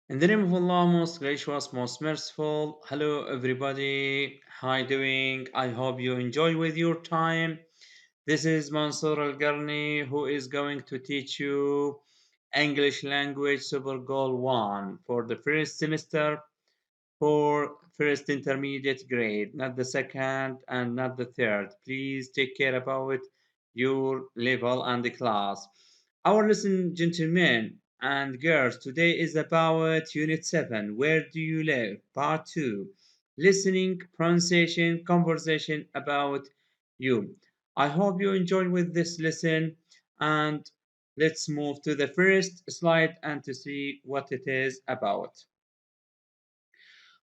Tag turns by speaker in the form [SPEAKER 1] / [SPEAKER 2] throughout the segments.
[SPEAKER 1] In the name of Allah, most gracious, most merciful. Hello, everybody. How you doing? I hope you enjoy with your time. This is Mansour Al Garni, who is going to teach you English language Super Goal 1 for the first semester for first intermediate grade, not the second and not the third. Please take care about your level and the class. Our lesson, gentlemen and girls, today is about Unit 7. Where do you live? Part 2. Listening, pronunciation, conversation about you. I hope you enjoy with this lesson, and let's move to the first slide and to see what it is about.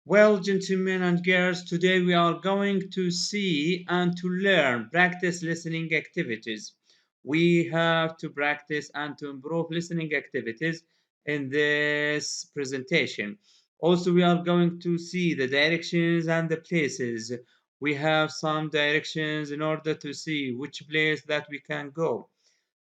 [SPEAKER 1] Well, gentlemen and girls, today we are going to see and to learn practice listening activities. We have to practice and to improve listening activities in this presentation. Also, we are going to see the directions and the places. We have some directions in order to see which place that we can go.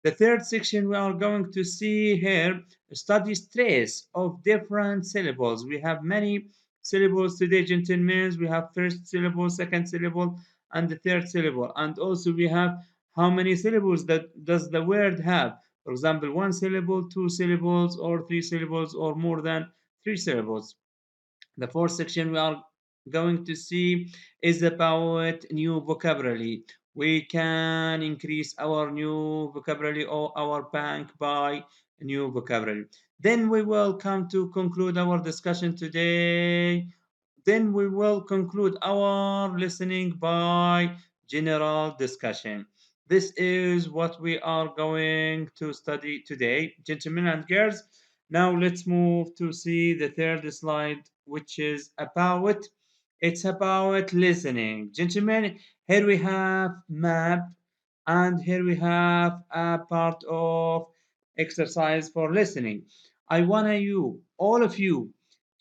[SPEAKER 1] The third section we are going to see here study stress of different syllables. We have many syllables today, gentlemen. We have first syllable, second syllable, and the third syllable. And also we have how many syllables that does the word have. For example, one syllable, two syllables, or three syllables, or more than three syllables. The fourth section we are going to see is about new vocabulary. We can increase our new vocabulary or our bank by new vocabulary. Then we will come to conclude our discussion today. Then we will conclude our listening by general discussion. This is what we are going to study today, gentlemen and girls. Now let's move to see the third slide, which is about it's about listening. Gentlemen, here we have map and here we have a part of exercise for listening. I want you, all of you,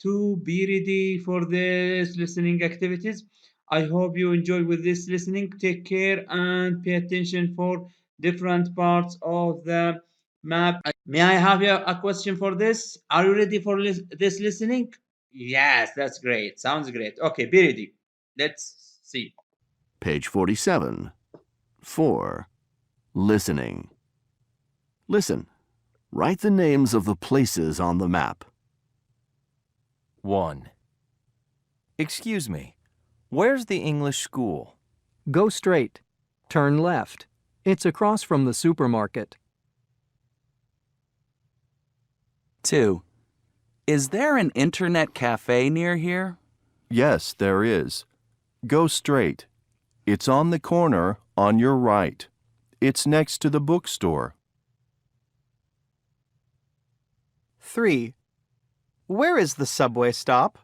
[SPEAKER 1] to be ready for this listening activities. I hope you enjoy with this listening. Take care and pay attention for different parts of the map. May I have a question for this? Are you ready for this listening? Yes, that's great. Sounds great. Okay, be ready. Let's see.
[SPEAKER 2] Page 47. 4. Listening. Listen. Write the names of the places on the map.
[SPEAKER 3] 1. Excuse me, where's the English school?
[SPEAKER 4] Go straight. Turn left. It's across from the supermarket.
[SPEAKER 5] 2. Is there an internet cafe near here?
[SPEAKER 2] Yes, there is. Go straight. It's on the corner on your right. It's next to the bookstore.
[SPEAKER 6] 3. Where is the subway stop?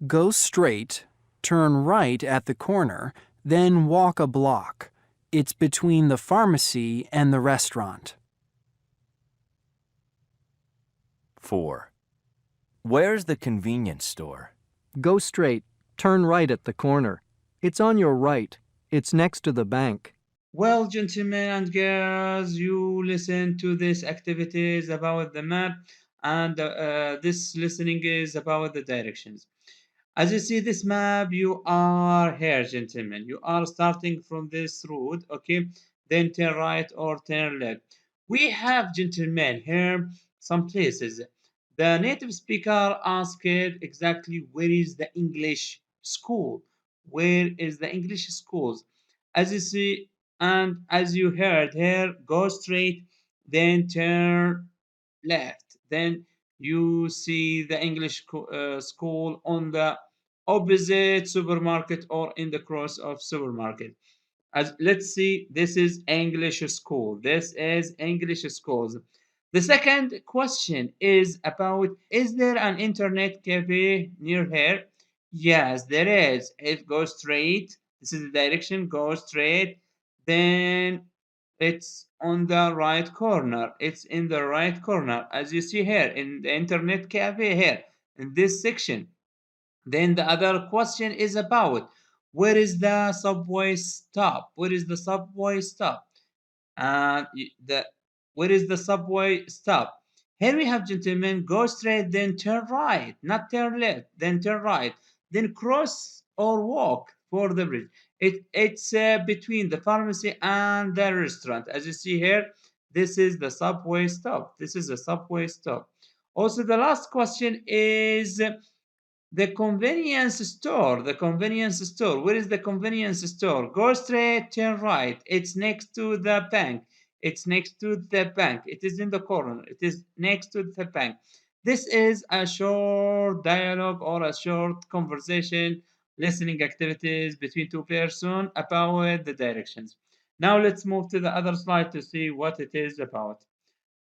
[SPEAKER 7] Go straight, turn right at the corner, then walk a block. It's between the pharmacy and the restaurant.
[SPEAKER 3] 4. Where's the convenience store?
[SPEAKER 4] Go straight. Turn right at the corner. It's on your right. It's next to the bank.
[SPEAKER 1] Well, gentlemen and girls, you listen to these activities about the map, and this listening is about the directions. As you see this map, you are here, gentlemen. You are starting from this road, okay? Then turn right or turn left. We have, gentlemen, here some places. The native speaker asked exactly where is the English school? Where is the English schools? As you see, and as you heard here, go straight, then turn left. Then you see the English school on the opposite supermarket or in the cross of supermarket. As let's see, this is English school. This is English schools. The second question is about, is there an internet cafe near here? Yes, there is. It goes straight. This is the direction, go straight. Then it's on the right corner. It's in the right corner, as you see here in the internet cafe here in this section. Then the other question is about Where is the subway stop? Where is the subway stop? And where is the subway stop? Here we have, gentlemen, go straight, then turn right, not turn left, then turn right, then cross or walk for the bridge. It's between the pharmacy and the restaurant. As you see here, this is the subway stop. This is a subway stop. Also, the last question is the convenience store. The convenience store. Where is the convenience store? Go straight, turn right. It's next to the bank. It's next to the bank. It is in the corner. It is next to the bank. This is a short dialogue or a short conversation, listening activities between two persons about the directions. Now let's move to the other slide to see what it is about.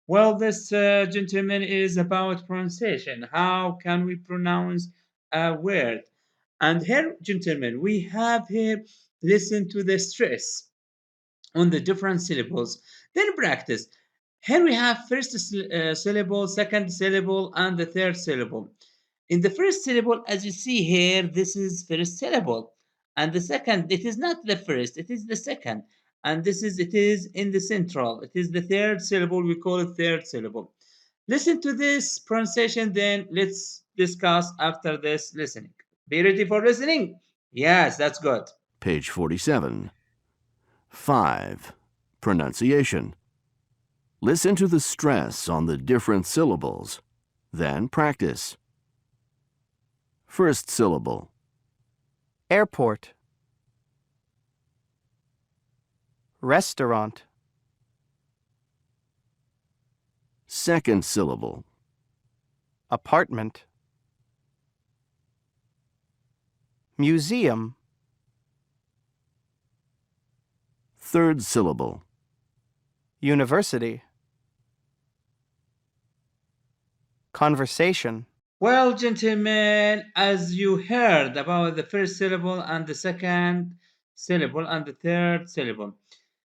[SPEAKER 1] Well, this gentleman is about pronunciation. How can we pronounce a word? And here, gentlemen, we have here listen to the stress on the different syllables. Then practice. Here we have first syllable, second syllable, and the third syllable. In the first syllable, as you see here, this is first syllable. And the second, it is not the first, it is the second. And it is in the central. It is the third syllable, we call it third syllable. Listen to this pronunciation, then let's discuss after this listening. Be ready for listening? Yes, that's good.
[SPEAKER 2] Page 47. 5. Pronunciation. Listen to the stress on the different syllables. Then practice. First syllable.
[SPEAKER 6] Airport. Restaurant.
[SPEAKER 2] Second syllable.
[SPEAKER 6] Apartment. Museum.
[SPEAKER 2] Third syllable.
[SPEAKER 6] University. Conversation.
[SPEAKER 1] Well, gentlemen, as you heard about the first syllable and the second syllable and the third syllable.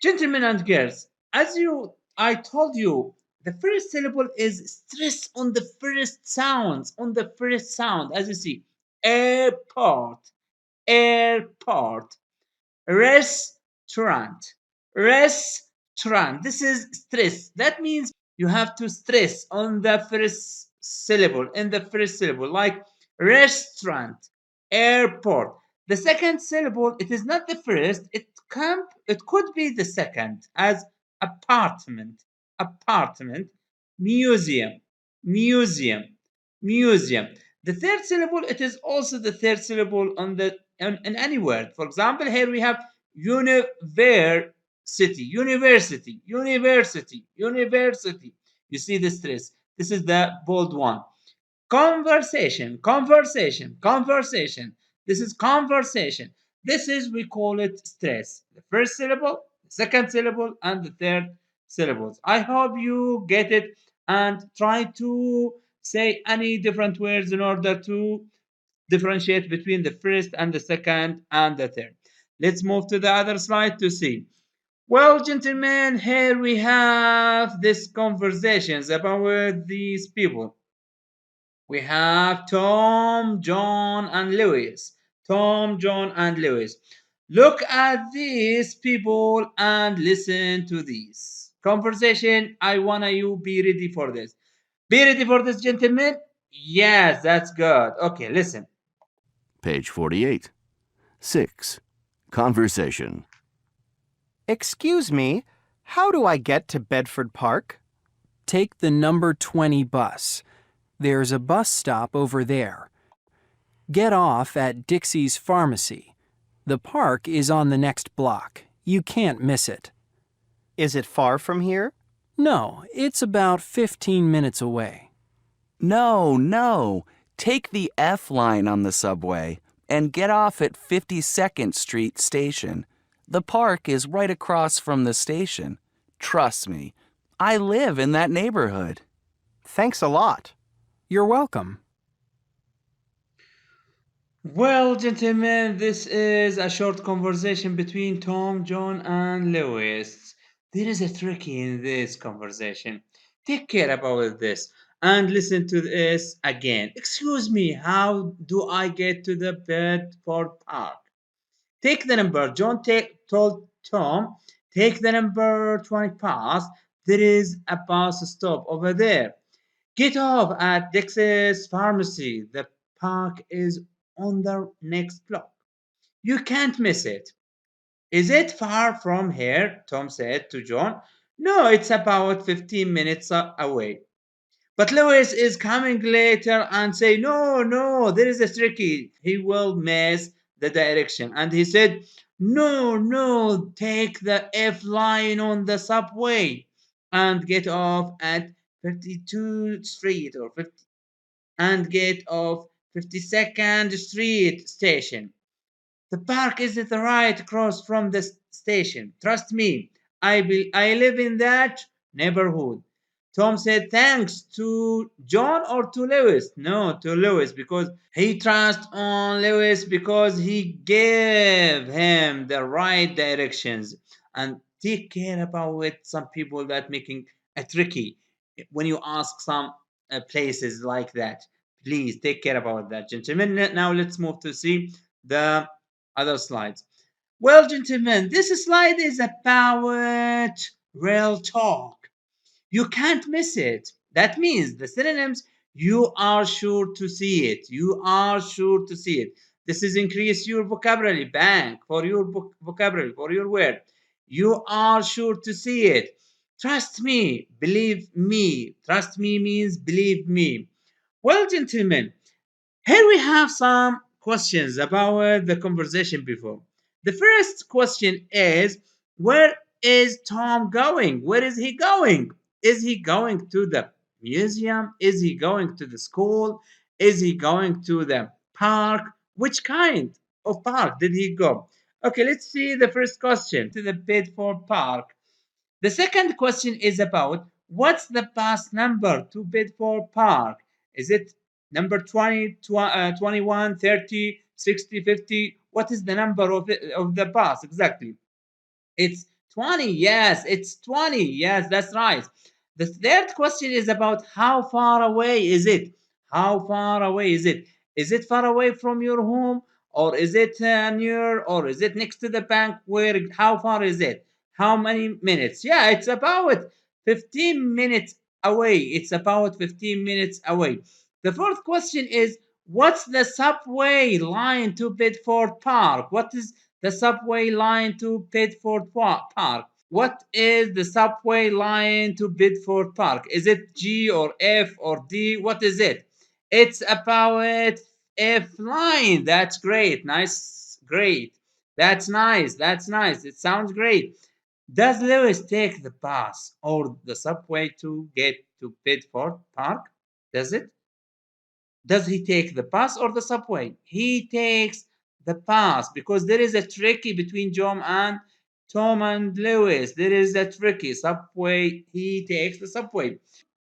[SPEAKER 1] Gentlemen and girls, I told you, the first syllable is stress on the first sounds, on the first sound. As you see, airport, airport, restaurant, restaurant. This is stress. That means you have to stress on the first syllable, in the first syllable, like restaurant, airport. The second syllable, it is not the first, it could be the second, as apartment, apartment, museum, museum, museum. The third syllable, it is also the third syllable in any word. For example, here we have university, university, university, university. You see the stress. This is the bold one. Conversation, conversation, conversation. This is conversation. This is, we call it stress. The first syllable, the second syllable, and the third syllables. I hope you get it and try to say any different words in order to differentiate between the first and the second and the third. Let's move to the other slide to see. Well, gentlemen, here we have these conversations about these people. We have Tom, John, and Lewis. Tom, John, and Lewis. Look at these people and listen to this conversation. I want you be ready for this. Be ready for this, gentlemen? Yes, that's good. Okay, listen.
[SPEAKER 2] Page 48. 6. Conversation.
[SPEAKER 6] Excuse me, how do I get to Bedford Park?
[SPEAKER 7] Take the number 20 bus. There's a bus stop over there. Get off at Dixie's Pharmacy. The park is on the next block. You can't miss it.
[SPEAKER 6] Is it far from here?
[SPEAKER 7] No, it's about 15 minutes away.
[SPEAKER 5] No. Take the F line on the subway and get off at 52nd Street Station. The park is right across from the station. Trust me, I live in that neighborhood.
[SPEAKER 6] Thanks a lot.
[SPEAKER 7] You're welcome.
[SPEAKER 1] Well, gentlemen, this is a short conversation between Tom, John, and Lewis. There is a trick in this conversation. Take care about this and listen to this again. Excuse me, how do I get to the Bedford Park? Take the number. John told Tom, take the number 20 bus. There is a bus stop over there. Get off at Dix's pharmacy. The park is on the next block. You can't miss it. Is it far from here? Tom said to John. No, it's about 15 minutes away. But Lewis is coming later and say, no, there is a tricky. He will miss the direction. And he said, no, take the F line on the subway and get off at 52nd Street or 50 and get off 52nd Street station. The park is right across from the station. Trust me, I live in that neighborhood. Tom said thanks to John or to Lewis? No, to Lewis, because he trusts on Lewis because he gave him the right directions. And take care about it. Some people that making a tricky when you ask some places like that. Please take care about that, gentlemen. Now let's move to see the other slides. Well, gentlemen, this slide is about real talk. You can't miss it. That means the synonyms, you are sure to see it. You are sure to see it. This is increase your vocabulary bank for your vocabulary, for your word. You are sure to see it. Trust me, believe me. Trust me means believe me. Well, gentlemen, here we have some questions about the conversation before. The first question is, where is Tom going? Where is he going? Is he going to the museum? Is he going to the school? Is he going to the park? Which kind of park did he go? Okay, let's see the first question. To the Bedford Park. The second question is about what's the bus number to Bedford Park? Is it number 20, 21, 30, 60, 50? What is the number of the bus exactly? It's 20. Yes, it's 20. Yes, that's right. The third question is about how far away is it? How far away is it? Is it far away from your home? Or is it near? Or is it next to the bank? Where? How far is it? How many minutes? Yeah, it's about 15 minutes away. It's about 15 minutes away. The fourth question is, what's the subway line to Bedford Park? What is the subway line to Bedford Park? What is the subway line to Bedford Park? Is it G or F or D? What is it? It's about F line. That's great. Nice. Great. That's nice. That's nice. It sounds great. Does Lewis take the bus or the subway to get to Bedford Park? Does it? Does he take the bus or the subway? He takes the bus because there is a tricky between Tom and Lewis. There is a tricky subway. He takes the subway.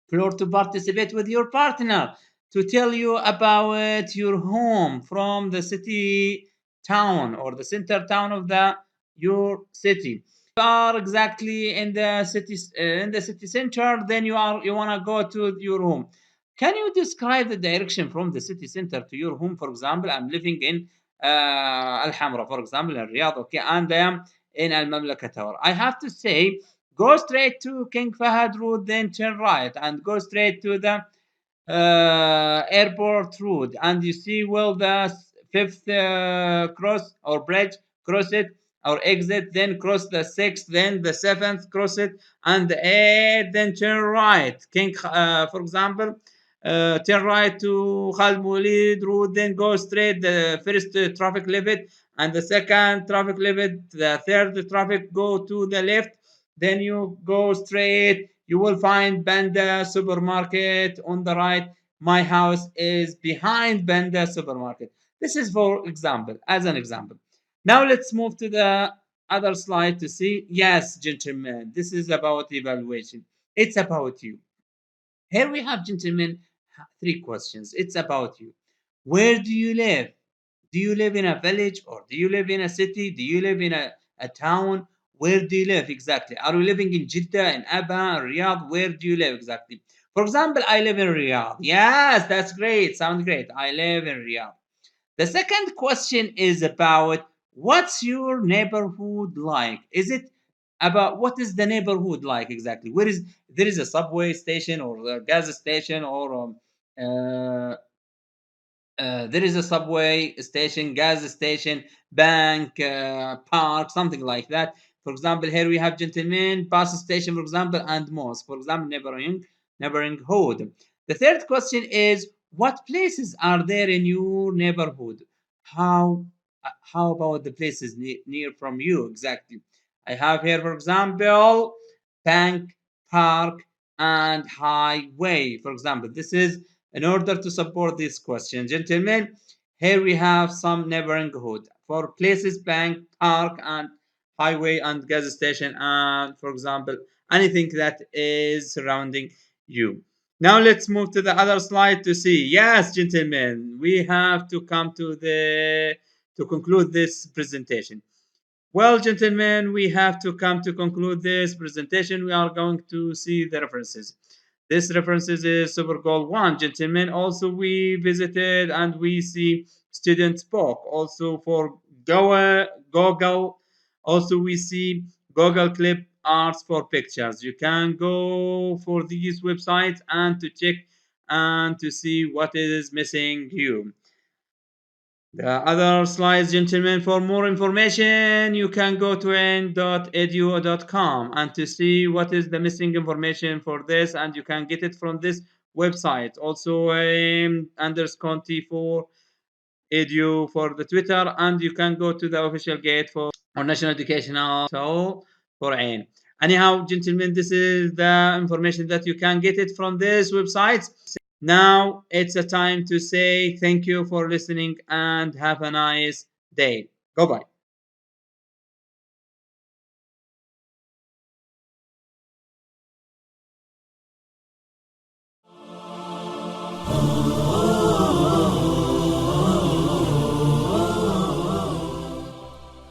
[SPEAKER 1] Floor to participate with your partner to tell you about your home from the city town or the center town of your city. You are exactly in the city center. Then you want to go to your home. Can you describe the direction from the city center to your home? For example, I'm living in Al Hamra, for example, in Riyadh, okay, and I am in Al Mamlaka Tower. I have to say, go straight to King Fahad Road, then turn right, and go straight to the airport road, and you see, well, the fifth cross or bridge, cross it or exit, then cross the sixth, then the seventh, cross it, and the eighth, then turn right. For example, turn right to Khalid Moulid Road, then go straight the first traffic limit and the second traffic limit, the third traffic go to the left, then you go straight. You will find Banda Supermarket on the right. My house is behind Banda Supermarket. This is for example, as an example. Now let's move to the other slide to see. Yes, gentlemen, this is about evaluation. It's about you. Here we have, gentlemen, three questions. It's about you. Where do you live? Do you live in a village or do you live in a city? Do you live in a town? Where do you live exactly? Are you living in Jeddah, in Aba, in Riyadh? Where do you live exactly? For example, I live in Riyadh. Yes, that's great. Sounds great. I live in Riyadh. The second question is about What's your neighborhood like? Is it about what is the neighborhood like exactly? Where is there is a subway station or a gas station or uh, there is a subway station, gas station, bank, park, something like that. For example, here we have gentlemen, bus station, for example, and mosque, for example, neighborhood. The third question is, what places are there in your neighborhood? How about the places near from you exactly? I have here, for example, bank, park, and highway. For example, this is in order to support this question, gentlemen, here we have some neighborhood for places, bank, park, and highway and gas station, and for example, anything that is surrounding you. Now let's move to the other slide to see. Yes, gentlemen, we have to come to conclude this presentation. Well, gentlemen, we have to come to conclude this presentation. We are going to see the references. This references is Super Goal 1, gentlemen. Also, we visited and we see student book. Also for Google, also we see Google Clip Arts for pictures. You can go for these websites and to check and to see what is missing you. The other slides, gentlemen, for more information, you can go to n.edu.com and to see what is the missing information for this, and you can get it from this website. Also, underscore T4 edu for the Twitter, and you can go to the official gate for our national educational so for AIM. Anyhow, gentlemen, this is the information that you can get it from this website. Now it's a time to say thank you for listening and have a nice day. Goodbye.
[SPEAKER 8] Oh